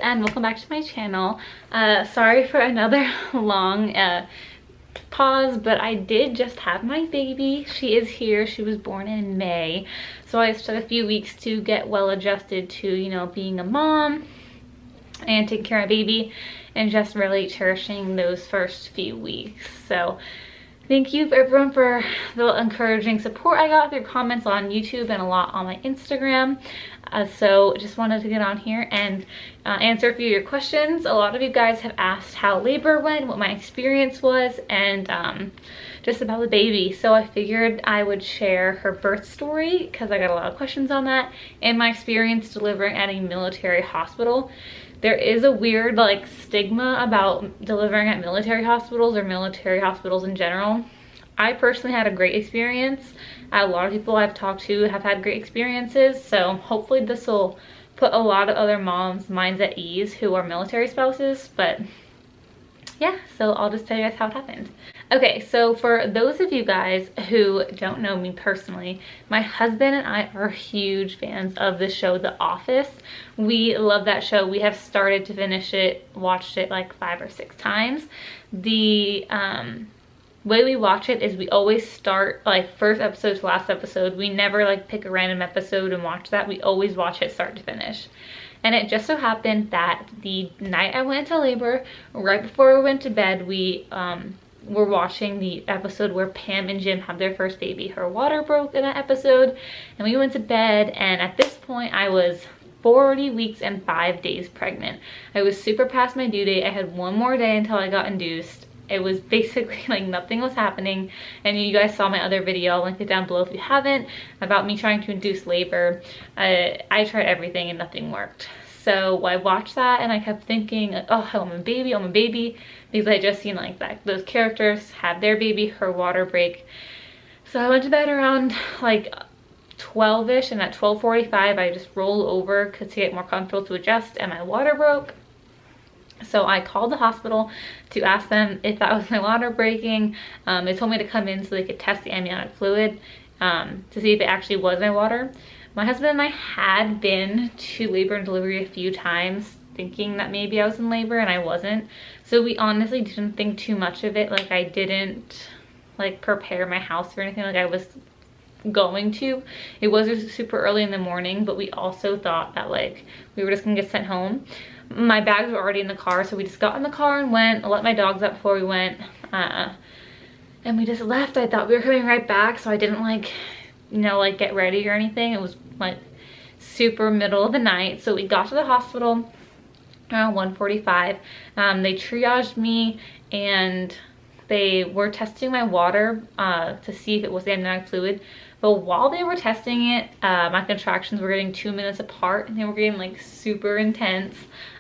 and welcome back to my channel. Sorry for another long pause, but I did just have my baby. She is here. She was born in May, so I just took a few weeks to get well adjusted to, you know, being a mom and taking care of my baby and just really cherishing those first few weeks. So thank you everyone for the encouraging support I got through comments on YouTube and a lot on my Instagram. So just wanted to get on here and answer a few of your questions. A lot of you guys have asked how labor went, what my experience was, and just about the baby. So I figured I would share her birth story because I got a lot of questions on that, and my experience delivering at a military hospital. There is a weird like stigma about delivering at military hospitals or military hospitals in general. I personally had a great experience. A lot of people I've talked to have had great experiences, so hopefully this will put a lot of other moms' minds at ease who are military spouses. But yeah, so I'll just tell you guys how it happened. Okay, so for those of you guys who don't know me personally, my husband and I are huge fans of the show The Office. We love that show. We have started to finish it, watched it like 5 or 6 times. The way we watch it is we always start like first episode to last episode. We never like pick a random episode and watch that. We always watch it start to finish. And it just so happened that the night I went into labor, right before we went to bed, we were watching the episode where Pam and Jim have their first baby. Her water broke in that episode, and we went to bed, and at this point I was 40 weeks and 5 days pregnant. I was super past my due date. I had one more day until I got induced. It was basically like nothing was happening, and you guys saw my other video, I'll link it down below if you haven't, about me trying to induce labor. I tried everything and nothing worked. So I watched that and I kept thinking like, oh, I want a baby, I want a baby, because I just seen like that those characters have their baby, her water break. So I went to bed around like 12ish, and at 12:45 I just rolled over to get more comfortable to adjust, and my water broke. So I called the hospital to ask them if that was my water breaking. They told me to come in so they could test the amniotic fluid to see if it actually was my water. My husband and I had been to labor and delivery a few times thinking that maybe I was in labor, and I wasn't. So we honestly didn't think too much of it. Like I didn't like prepare my house for anything like I was going to. It was super early in the morning, but we also thought that like we were just gonna get sent home. My bags were already in the car, so we just got in the car and went. I let my dogs out before we went, and we just left. I thought we were coming right back, so I didn't like, you know, like get ready or anything. It was like super middle of the night. So we got to the hospital around 1:45. They triaged me and they were testing my water to see if it was the amniotic fluid. But while they were testing it, my contractions were getting 2 minutes apart, and they were getting like super intense.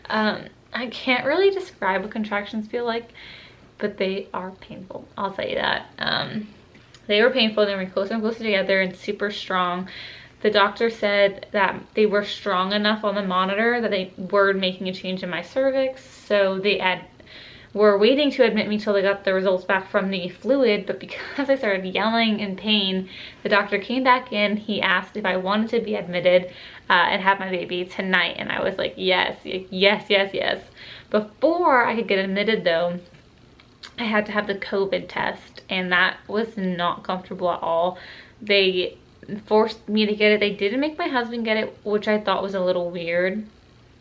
I can't really describe what contractions feel like, but they are painful. I'll tell you that. They were painful. They were closer and closer together and super strong. The doctor said that they were strong enough on the monitor that they were making a change in my cervix. So they were waiting to admit me till they got the results back from the fluid. But because I started yelling in pain, the doctor came back in. He asked if I wanted to be admitted and have my baby tonight. And I was like, yes, yes, yes, yes. Before I could get admitted though, I had to have the COVID test, and that was not comfortable at all. They forced me to get it. They didn't make my husband get it, which I thought was a little weird.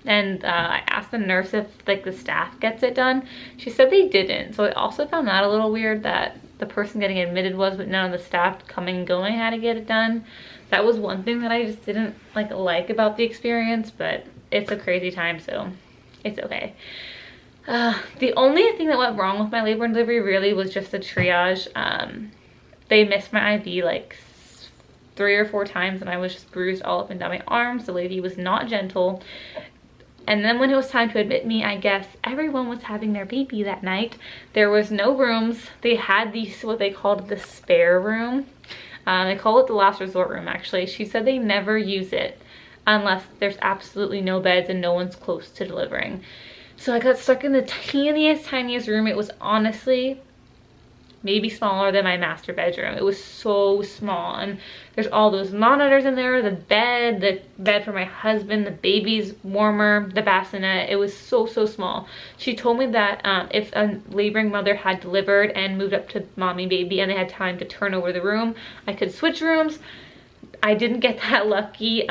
And I asked the nurse if like the staff gets it done. She said they didn't. So I also found that a little weird that the person getting admitted was, but none of the staff coming and going had to get it done. That was one thing that I just didn't like about the experience, but it's a crazy time, so it's okay. The only thing that went wrong with my labor and delivery really was just the triage. They missed my IV like 3 or 4 times, and I was just bruised all up and down my arms. The lady was not gentle. And then when it was time to admit me, I guess everyone was having their baby that night. There was no rooms. They had these, what they called the spare room. They call it the last resort room, actually. She said they never use it unless there's absolutely no beds and no one's close to delivering. So I got stuck in the tiniest room. It was honestly maybe smaller than my master bedroom. It was so small, and there's all those monitors in there, the bed for my husband, the baby's warmer, the bassinet. It was so small. She told me that if a laboring mother had delivered and moved up to mommy baby and they had time to turn over the room, I could switch rooms. I didn't get that lucky.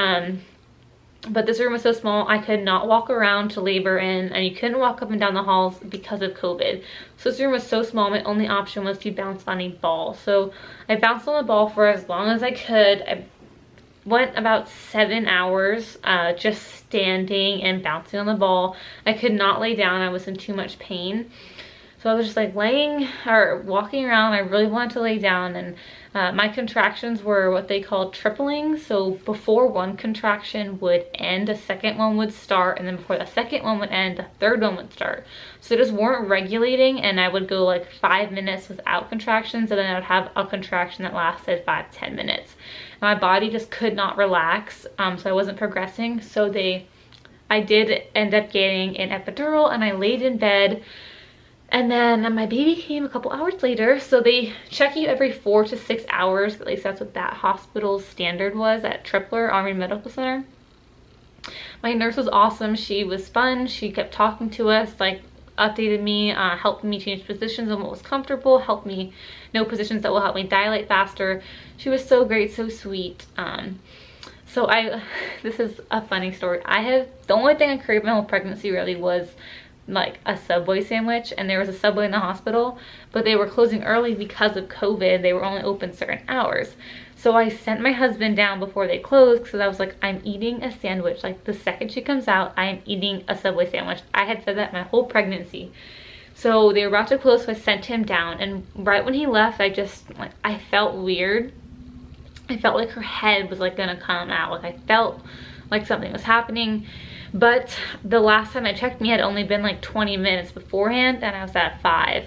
But this room was so small, I could not walk around to labor in, and you couldn't walk up and down the halls because of COVID. So this room was so small, my only option was to bounce on a ball. So I bounced on the ball for as long as I could. I went about 7 hours just standing and bouncing on the ball. I could not lay down, I was in too much pain. So I was just like laying or walking around. I really wanted to lay down, and my contractions were what they call tripling. So before one contraction would end, a second one would start, and then before the second one would end, the third one would start. So they just weren't regulating, and I would go like 5 minutes without contractions, and then I would have a contraction that lasted 5-10 minutes. My body just could not relax, so I wasn't progressing. So I did end up getting an epidural, and I laid in bed. And then my baby came a couple hours later. So they check you every 4 to 6 hours. At least that's what that hospital's standard was at Tripler Army Medical Center. My nurse was awesome. She was fun. She kept talking to us, like updated me, helped me change positions on what was comfortable, helped me know positions that will help me dilate faster. She was so great, so sweet. So this is a funny story. The only thing I craved my whole pregnancy really was like a Subway sandwich, and there was a Subway in the hospital, but they were closing early because of COVID. They were only open certain hours. So I sent my husband down before they closed, because I was like, I'm eating a sandwich. Like the second she comes out, I am eating a Subway sandwich. I had said that my whole pregnancy. So they were about to close, so I sent him down, and right when he left, I felt weird. I felt like her head was like gonna come out. Like I felt like something was happening. But the last time I checked me had only been like 20 minutes beforehand, and I was at 5.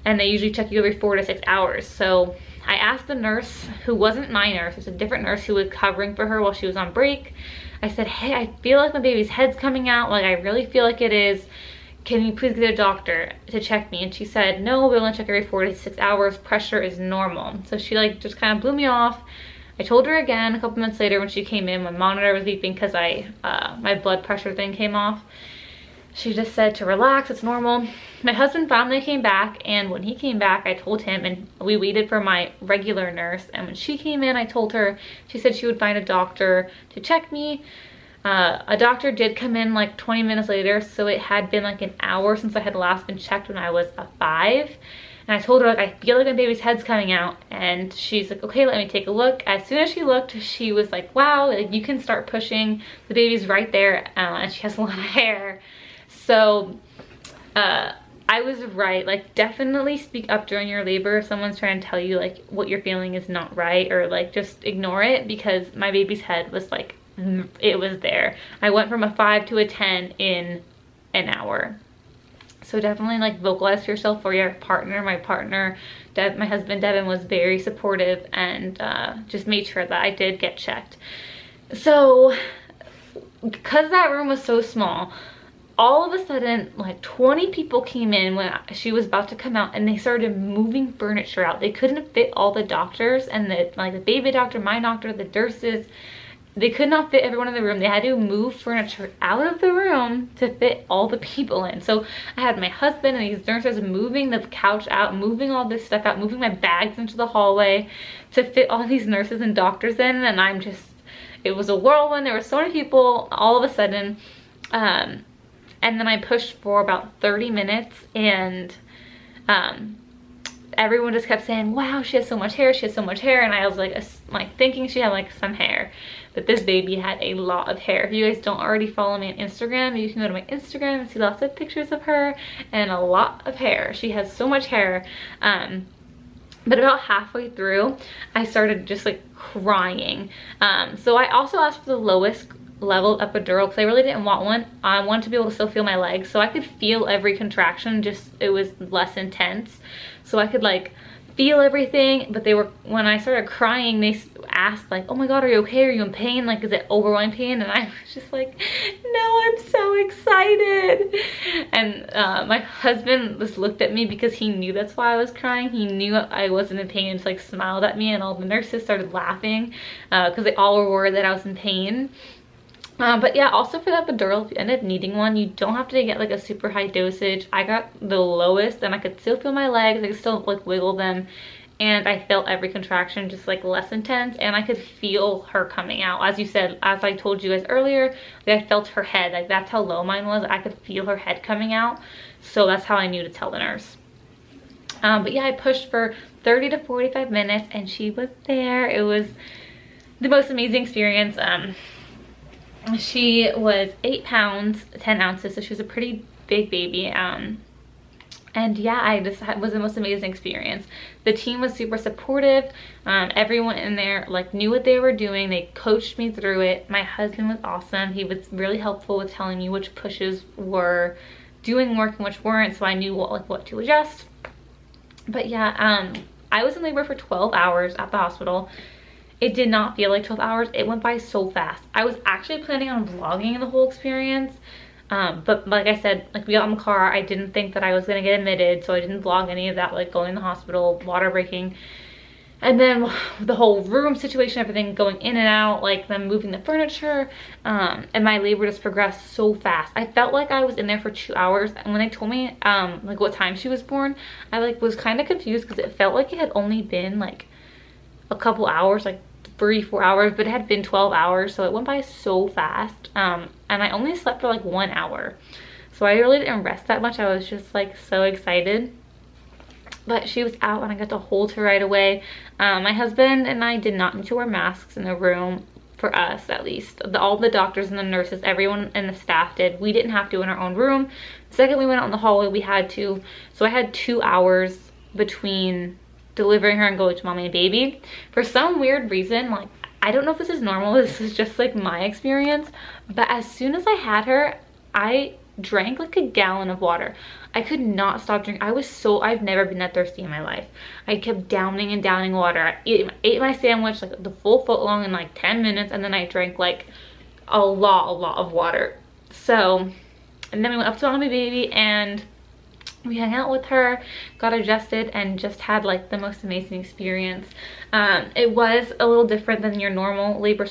And they usually check you every 4 to 6 hours. So I asked the nurse, who wasn't my nurse, it's a different nurse who was covering for her while she was on break. I said, hey, I feel like my baby's head's coming out. Like I really feel like it is. Can you please get a doctor to check me? And she said, no, we only check every 4 to 6 hours. Pressure is normal. So she like just kind of blew me off. I told her again a couple minutes later when she came in. My monitor was beeping because my blood pressure thing came off. She just said to relax, it's normal. My husband finally came back, and when he came back, I told him, and we waited for my regular nurse. And when she came in, I told her, she said she would find a doctor to check me. A doctor did come in like 20 minutes later, so it had been like an hour since I had last been checked when I was a 5. And I told her, like, I feel like my baby's head's coming out. And she's like, okay, let me take a look. As soon as she looked, she was like, wow, like, you can start pushing. The baby's right there, and she has a lot of hair. So I was right. Like, definitely speak up during your labor if someone's trying to tell you, like, what you're feeling is not right, or, like, just ignore it, because my baby's head was, like, it was there. I went from a 5 to a 10 in an hour. So definitely like vocalize to yourself for your partner. My partner, my husband Devin, was very supportive, and just made sure that I did get checked. So because that room was so small, all of a sudden like 20 people came in when she was about to come out, and they started moving furniture out. They couldn't fit all the doctors, and the baby doctor, my doctor, the nurses. They could not fit everyone in the room. They had to move furniture out of the room to fit all the people in. So I had my husband and these nurses moving the couch out, moving all this stuff out, moving my bags into the hallway to fit all these nurses and doctors in. And it was a whirlwind. There were so many people all of a sudden. And then I pushed for about 30 minutes, and everyone just kept saying, wow, she has so much hair, she has so much hair. And I was like thinking she had like some hair, but this baby had a lot of hair. If you guys don't already follow me on Instagram, you can go to my Instagram and see lots of pictures of her, and a lot of hair. She has so much hair. But about halfway through, I started just like crying. So I also asked for the lowest level epidural because I really didn't want one. I wanted to be able to still feel my legs, so I could feel every contraction, just it was less intense. So I could like feel everything. But when I started crying, asked like, oh my god, are you okay? Are you in pain? Like, is it overwhelming pain? And I was just like, no, I'm so excited. And my husband just looked at me because he knew that's why I was crying. He knew I wasn't in pain and just like smiled at me, and all the nurses started laughing because they all were worried that I was in pain. But yeah, also for the epidural, if you end up needing one, you don't have to get like a super high dosage. I got the lowest and I could still feel my legs. I could still like wiggle them. And I felt every contraction just like less intense, and I could feel her coming out. As you said, as I told you guys earlier, I felt her head. Like, that's how low mine was. I could feel her head coming out. So that's how I knew to tell the nurse. But yeah, I pushed for 30 to 45 minutes and she was there. It was the most amazing experience. She was 8 pounds, 10 ounces. So she was a pretty big baby. And yeah, it was the most amazing experience. The team was super supportive. Everyone in there like knew what they were doing. They coached me through it. My husband was awesome. He was really helpful with telling me which pushes were doing work and which weren't, so I knew what to adjust. But yeah, I was in labor for 12 hours at the hospital. It did not feel like 12 hours. It went by so fast. I was actually planning on vlogging the whole experience. But like I said, like we got in the car, I didn't think that I was gonna get admitted, so I didn't vlog any of that, like going in the hospital, water breaking. And then the whole room situation, everything going in and out, like them moving the furniture, and my labor just progressed so fast. I felt like I was in there for 2 hours, and when they told me like what time she was born, I like was kind of confused because it felt like it had only been like a couple hours, like 3-4 hours, but it had been 12 hours, so it went by so fast. And I only slept for like 1 hour, so I really didn't rest that much. I was just like so excited. But she was out and I got to hold her right away. My husband and I did not need to wear masks in the room, for us at least. All the doctors and the nurses, everyone in the staff did. We didn't have to in our own room. The second we went out in the hallway, we had to. So I had 2 hours between delivering her and going to mommy and baby. For some weird reason, like, I don't know if this is normal, this is just like my experience, but as soon as I had her, I drank like a gallon of water. I could not stop drinking. I've never been that thirsty in my life. I kept downing and downing water. I ate my sandwich like the full foot long in like 10 minutes, and then I drank like a lot of water. So, and then we went up to mommy baby and we hung out with her, got adjusted, and just had like the most amazing experience. It was a little different than your normal labor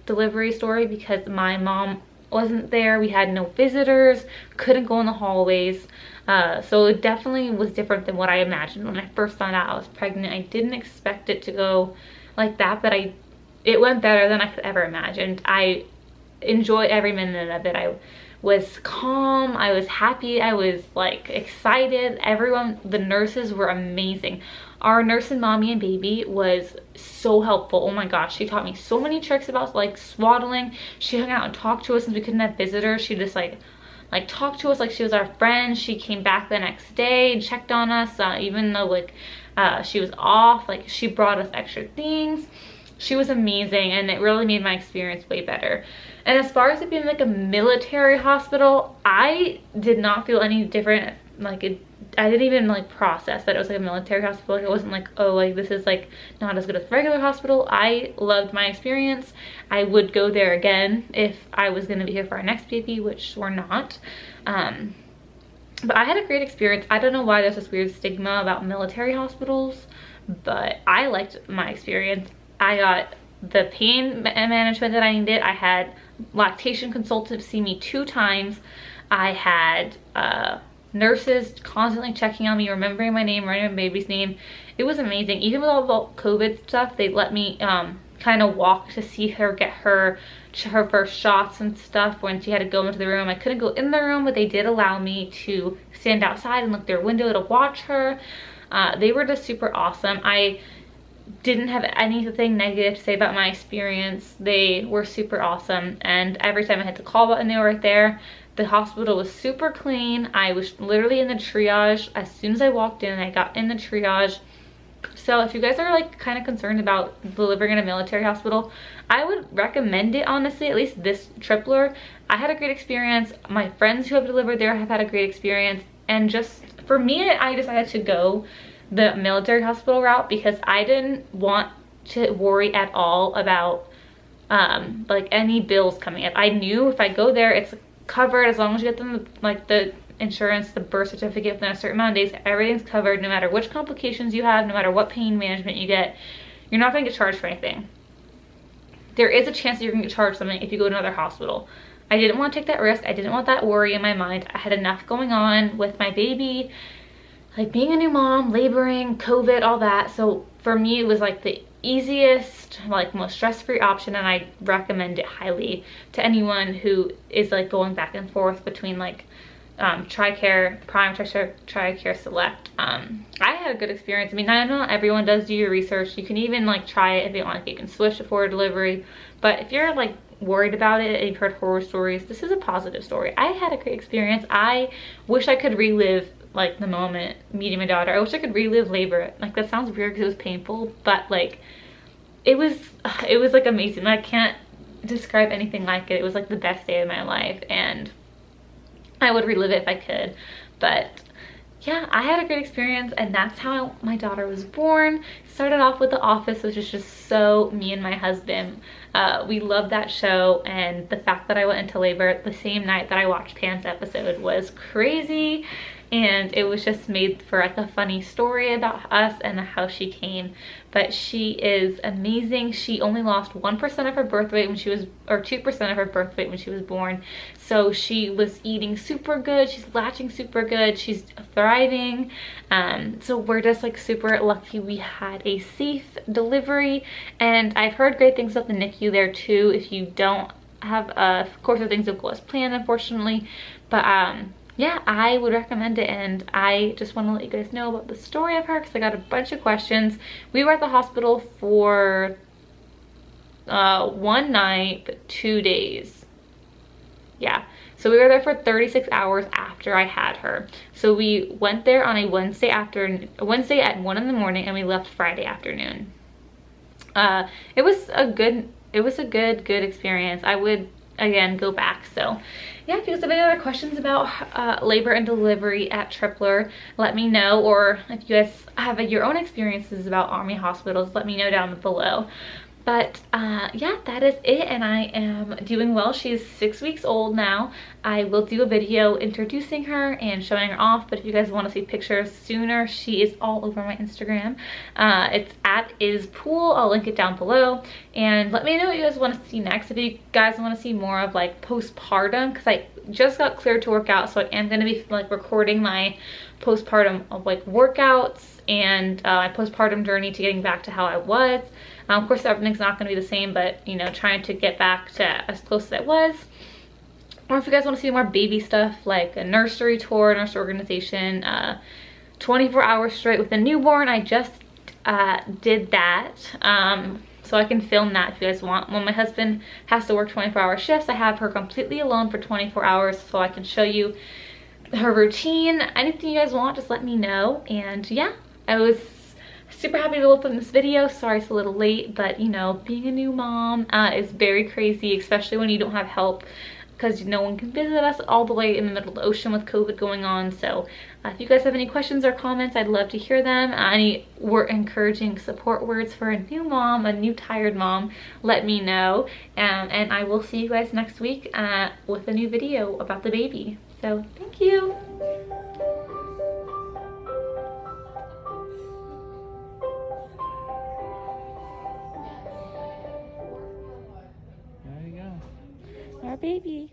delivery story because my mom wasn't there. We had no visitors, couldn't go in the hallways. So it definitely was different than what I imagined when I first found out I was pregnant. I didn't expect it to go like that, but it went better than I could ever imagined. I enjoyed every minute of it. I was calm, I was happy, I was like excited. Everyone, the nurses were amazing. Our nurse in mommy and baby was so helpful. Oh my gosh, she taught me so many tricks about like swaddling. She hung out and talked to us since we couldn't have visitors. She just like talked to us like she was our friend. She came back the next day and checked on us, even though like she was off. Like, she brought us extra things. She was amazing, and it really made my experience way better. And as far as it being like a military hospital, I did not feel any different. Like, I didn't even like process that it was like a military hospital. Like, it wasn't like, oh, like this is like not as good as a regular hospital. I loved my experience. I would go there again if I was going to be here for our next baby, which we're not. But I had a great experience. I don't know why there's this weird stigma about military hospitals, but I liked my experience. I got the pain management that I needed. I had lactation consultants see me 2 times. I had nurses constantly checking on me, remembering my name, remembering my baby's name. It was amazing. Even with all the COVID stuff, they let me kind of walk to see her get her first shots and stuff when she had to go into the room. I couldn't go in the room, but they did allow me to stand outside and look their window to watch her. They were just super awesome. I didn't have anything negative to say about my experience. They were super awesome, and every time I hit the call button, they were right there. The hospital was super clean. I was literally in the triage. As soon as I walked in, I got in the triage. So if you guys are like kind of concerned about delivering in a military hospital, I would recommend it, honestly, at least this tripler. I had a great experience. My friends who have delivered there have had a great experience, and just for me, I decided to go the military hospital route because I didn't want to worry at all about like any bills coming up. I knew if I go there, it's covered as long as you get them like the insurance, the birth certificate within a certain amount of days, everything's covered no matter which complications you have, no matter what pain management you get. You're not gonna get charged for anything. There is a chance that you're gonna get charged something if you go to another hospital. I didn't want to take that risk. I didn't want that worry in my mind. I had enough going on with my baby, like being a new mom, laboring, COVID, all that. So for me, it was like the easiest, like most stress-free option, and I recommend it highly to anyone who is like going back and forth between like TRICARE, Prime, TRICARE Select. I had a good experience. I mean, not everyone does. Do your research. You can even like try it if you don't like it. You can switch to forward delivery. But if you're like worried about it and you've heard horror stories, this is a positive story. I had a great experience. I wish I could relive like the moment meeting my daughter. I wish I could relive labor. Like that sounds weird because it was painful, but like it was like amazing. I can't describe anything like it. It was like the best day of my life, and I would relive it if I could. But yeah, I had a great experience, and that's how my daughter was born. Started off with The Office, which is just so me and my husband. We loved that show, and the fact that I went into labor the same night that I watched Pam's episode was crazy. And it was just made for like a funny story about us and how she came. But she is amazing. She only lost 1% of her birth weight when she was, or 2% of her birth weight when she was born. So she was eating super good. She's latching super good. She's thriving. So we're just like super lucky we had a safe delivery. And I've heard great things about the NICU there too. If you don't have, of course, things don't go as planned, unfortunately. But yeah, I would recommend it, and I just want to let you guys know about the story of her because I got a bunch of questions. We were at the hospital for 1 night, but 2 days. Yeah, so we were there for 36 hours after I had her. So we went there on a Wednesday at 1 in the morning, and we left Friday afternoon. It was a good experience. I would again go back. So yeah, if you guys have any other questions about labor and delivery at Tripler, let me know. Or if you guys have your own experiences about Army hospitals, let me know down below. But yeah, that is it, and I am doing well. She's 6 weeks old now. I will do a video introducing her and showing her off, but if you guys want to see pictures sooner, she is all over my Instagram. It's at ispool. I'll link it down below, and let me know what you guys want to see next. If you guys want to see more of like postpartum, because I just got cleared to work out, so I am going to be like recording my postpartum of like workouts and my postpartum journey to getting back to how I was. Of course, everything's not going to be the same, but, you know, trying to get back to as close as it was. Or if you guys want to see more baby stuff, like a nursery tour, nurse organization, 24 hours straight with a newborn, I just did that. So I can film that if you guys want. When my husband has to work 24-hour shifts, I have her completely alone for 24 hours so I can show you her routine. Anything you guys want, just let me know. And yeah, I was super happy to be able to film this video. Sorry it's a little late, but you know, being a new mom is very crazy, especially when you don't have help, because no one can visit us all the way in the middle of the ocean with COVID going on. So if you guys have any questions or comments, I'd love to hear them. Any encouraging support words for a new mom, a new tired mom, let me know. And I will see you guys next week with a new video about the baby. So thank you. There you go. Our baby.